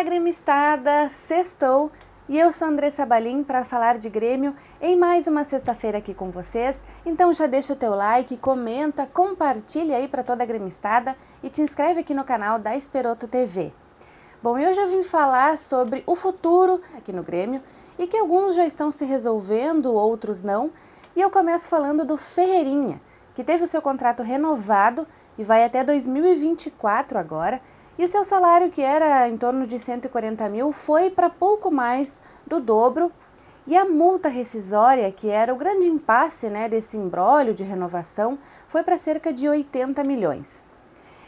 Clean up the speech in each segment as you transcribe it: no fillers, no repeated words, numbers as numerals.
Fala gremistada, sextou e eu sou Andressa Balim para falar de Grêmio em mais uma sexta-feira aqui com vocês. Então já deixa o teu like, comenta, compartilha aí para toda a gremistada e te inscreve aqui no canal da Esperoto TV. Bom, eu já vim falar sobre o futuro aqui no Grêmio e que alguns já estão se resolvendo, outros não. E eu começo falando do Ferreirinha, que teve o seu contrato renovado e vai até 2024 agora. E o seu salário, que era em torno de 140 mil, foi para pouco mais do dobro. E a multa rescisória, que era o grande impasse desse imbróglio de renovação, foi para cerca de 80 milhões.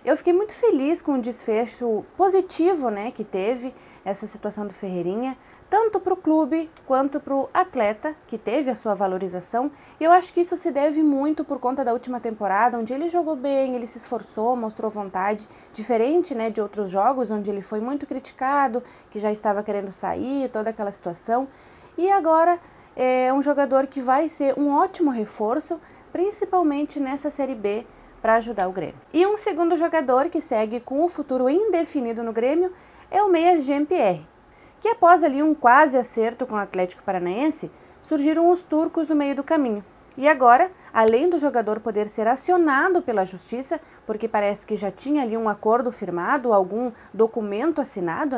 Eu fiquei muito feliz com o desfecho positivo que teve essa situação do Ferreirinha, tanto para o clube quanto para o atleta, que teve a sua valorização. E eu acho que isso se deve muito por conta da última temporada, onde ele jogou bem, ele se esforçou, mostrou vontade, diferente de outros jogos, onde ele foi muito criticado, que já estava querendo sair, toda aquela situação. E agora é um jogador que vai ser um ótimo reforço, principalmente nessa Série B, para ajudar o Grêmio. E um segundo jogador que segue com o futuro indefinido no Grêmio é o meia Jean-Pierre, que após ali um quase acerto com o Atlético Paranaense, surgiram os turcos no meio do caminho. E agora, além do jogador poder ser acionado pela justiça, porque parece que já tinha ali um acordo firmado, algum documento assinado,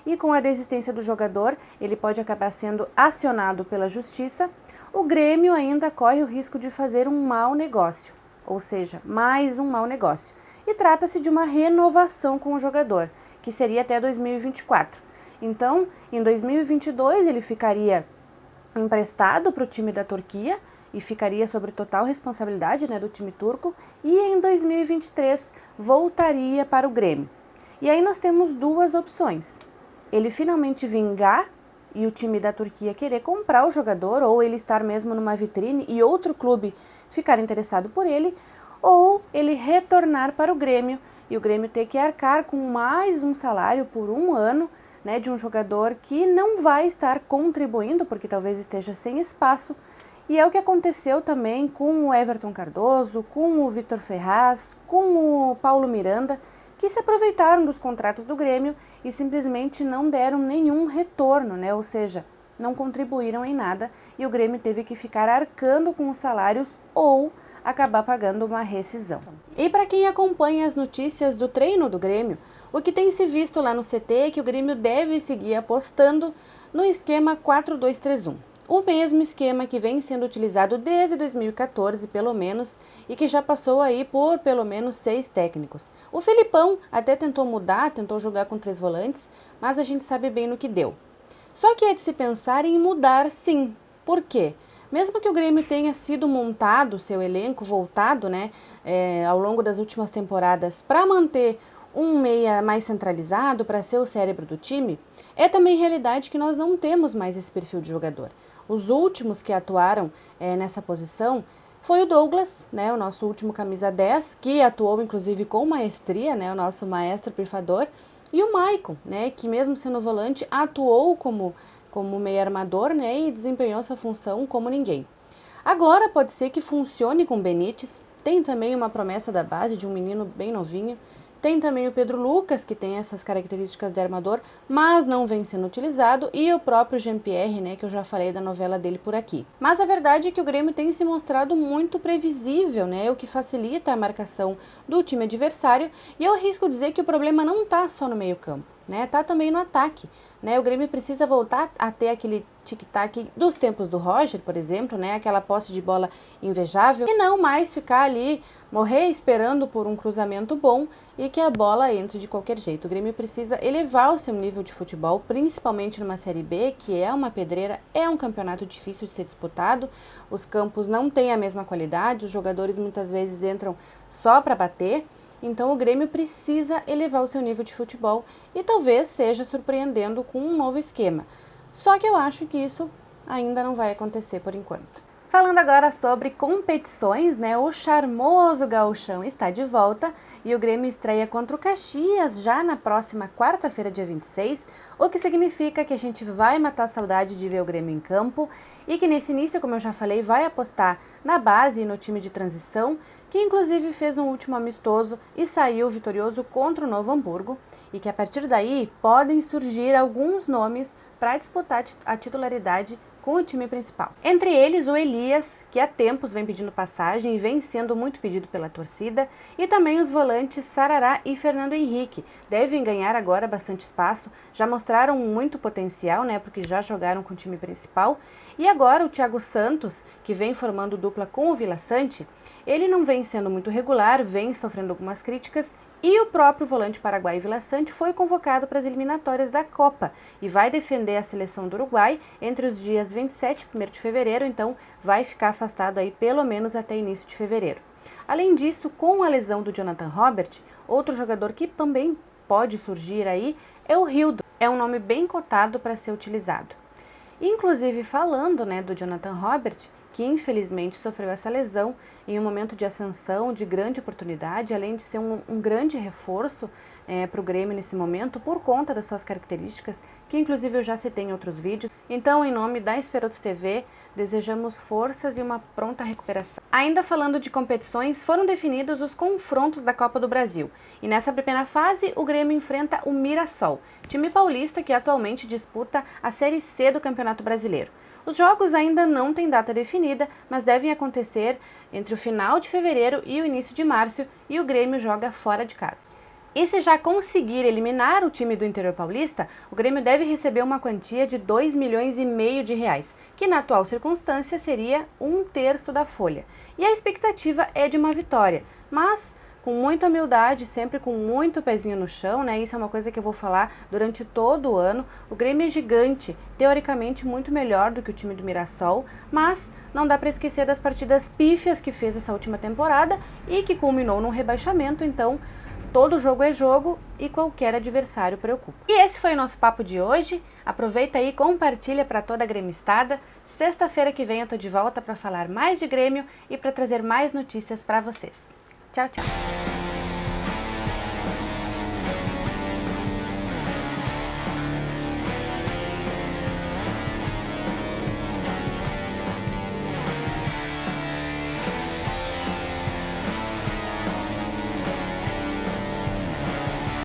e com a desistência do jogador, ele pode acabar sendo acionado pela justiça, o Grêmio ainda corre o risco de fazer um mau negócio. Ou seja, mais um mau negócio. E trata-se de uma renovação com o jogador, que seria até 2024. Então, em 2022 ele ficaria emprestado para o time da Turquia e ficaria sob total responsabilidade do time turco, e em 2023 voltaria para o Grêmio. E aí nós temos duas opções: ele finalmente vingar e o time da Turquia querer comprar o jogador, ou ele estar mesmo numa vitrine e outro clube ficar interessado por ele, ou ele retornar para o Grêmio e o Grêmio ter que arcar com mais um salário por um ano de um jogador que não vai estar contribuindo, porque talvez esteja sem espaço. E é o que aconteceu também com o Everton Cardoso, com o Vitor Ferraz, com o Paulo Miranda, que se aproveitaram dos contratos do Grêmio e simplesmente não deram nenhum retorno, ou seja, não contribuíram em nada, e o Grêmio teve que ficar arcando com os salários ou acabar pagando uma rescisão. E para quem acompanha as notícias do treino do Grêmio, o que tem se visto lá no CT é que o Grêmio deve seguir apostando no esquema 4-2-3-1. O mesmo esquema que vem sendo utilizado desde 2014, pelo menos, e que já passou aí por pelo menos 6 técnicos. O Felipão até tentou mudar, tentou jogar com 3 volantes, mas a gente sabe bem no que deu. Só que é de se pensar em mudar sim. Por quê? Mesmo que o Grêmio tenha sido montado, seu elenco voltado ao longo das últimas temporadas para manter um meia mais centralizado, para ser o cérebro do time, é também realidade que nós não temos mais esse perfil de jogador. Os últimos que atuaram nessa posição foi o Douglas, o nosso último camisa 10, que atuou inclusive com maestria, o nosso maestro pifador, e o Maicon, que mesmo sendo volante, atuou como meio armador e desempenhou essa função como ninguém. Agora pode ser que funcione com o Benítez, tem também uma promessa da base de um menino bem novinho, tem também o Pedro Lucas, que tem essas características de armador, mas não vem sendo utilizado, e o próprio Jean-Pierre, que eu já falei da novela dele por aqui. Mas a verdade é que o Grêmio tem se mostrado muito previsível, o que facilita a marcação do time adversário, e eu arrisco dizer que o problema não está só no meio-campo, tá também no ataque. O Grêmio precisa voltar a ter aquele tic-tac dos tempos do Roger, por exemplo, aquela posse de bola invejável, e não mais ficar ali, morrer esperando por um cruzamento bom e que a bola entre de qualquer jeito. O Grêmio precisa elevar o seu nível de futebol, principalmente numa Série B, que é uma pedreira, é um campeonato difícil de ser disputado, os campos não têm a mesma qualidade, os jogadores muitas vezes entram só para bater. Então o Grêmio precisa elevar o seu nível de futebol e talvez seja surpreendendo com um novo esquema. Só que eu acho que isso ainda não vai acontecer por enquanto. Falando agora sobre competições, o charmoso gauchão está de volta e o Grêmio estreia contra o Caxias já na próxima quarta-feira, dia 26, o que significa que a gente vai matar a saudade de ver o Grêmio em campo e que nesse início, como eu já falei, vai apostar na base e no time de transição, que inclusive fez um último amistoso e saiu vitorioso contra o Novo Hamburgo, e que a partir daí podem surgir alguns nomes para disputar a titularidade com o time principal. Entre eles o Elias, que há tempos vem pedindo passagem e vem sendo muito pedido pela torcida, e também os volantes Sarará e Fernando Henrique. Devem ganhar agora bastante espaço, já mostraram muito potencial, porque já jogaram com o time principal. E agora o Thiago Santos, que vem formando dupla com o Vila Sante, ele não vem sendo muito regular, vem sofrendo algumas críticas, e o próprio volante paraguaio Vila Sante foi convocado para as eliminatórias da Copa e vai defender a seleção do Uruguai entre os dias 27 e 1º de fevereiro, então vai ficar afastado aí pelo menos até início de fevereiro. Além disso, com a lesão do Jonathan Robert, outro jogador que também pode surgir aí é o Rildo. É um nome bem cotado para ser utilizado. Inclusive falando do Jonathan Robert, que infelizmente sofreu essa lesão em um momento de ascensão, de grande oportunidade, além de ser um grande reforço para o Grêmio nesse momento, por conta das suas características, que inclusive eu já citei em outros vídeos. Então, em nome da Esperanto TV, desejamos forças e uma pronta recuperação. Ainda falando de competições, foram definidos os confrontos da Copa do Brasil. E nessa primeira fase, o Grêmio enfrenta o Mirassol, time paulista que atualmente disputa a Série C do Campeonato Brasileiro. Os jogos ainda não têm data definida, mas devem acontecer entre o final de fevereiro e o início de março, e o Grêmio joga fora de casa. E se já conseguir eliminar o time do interior paulista, o Grêmio deve receber uma quantia de 2,5 milhões de reais, que na atual circunstância seria 1/3 da folha. E a expectativa é de uma vitória, mas com muita humildade, sempre com muito pezinho no chão, Isso é uma coisa que eu vou falar durante todo o ano. O Grêmio é gigante, teoricamente muito melhor do que o time do Mirassol, mas não dá para esquecer das partidas pífias que fez essa última temporada e que culminou num rebaixamento, então todo jogo é jogo e qualquer adversário preocupa. E esse foi o nosso papo de hoje. Aproveita aí e compartilha para toda a gremistada. Sexta-feira que vem eu tô de volta para falar mais de Grêmio e para trazer mais notícias para vocês. Tchau, tchau!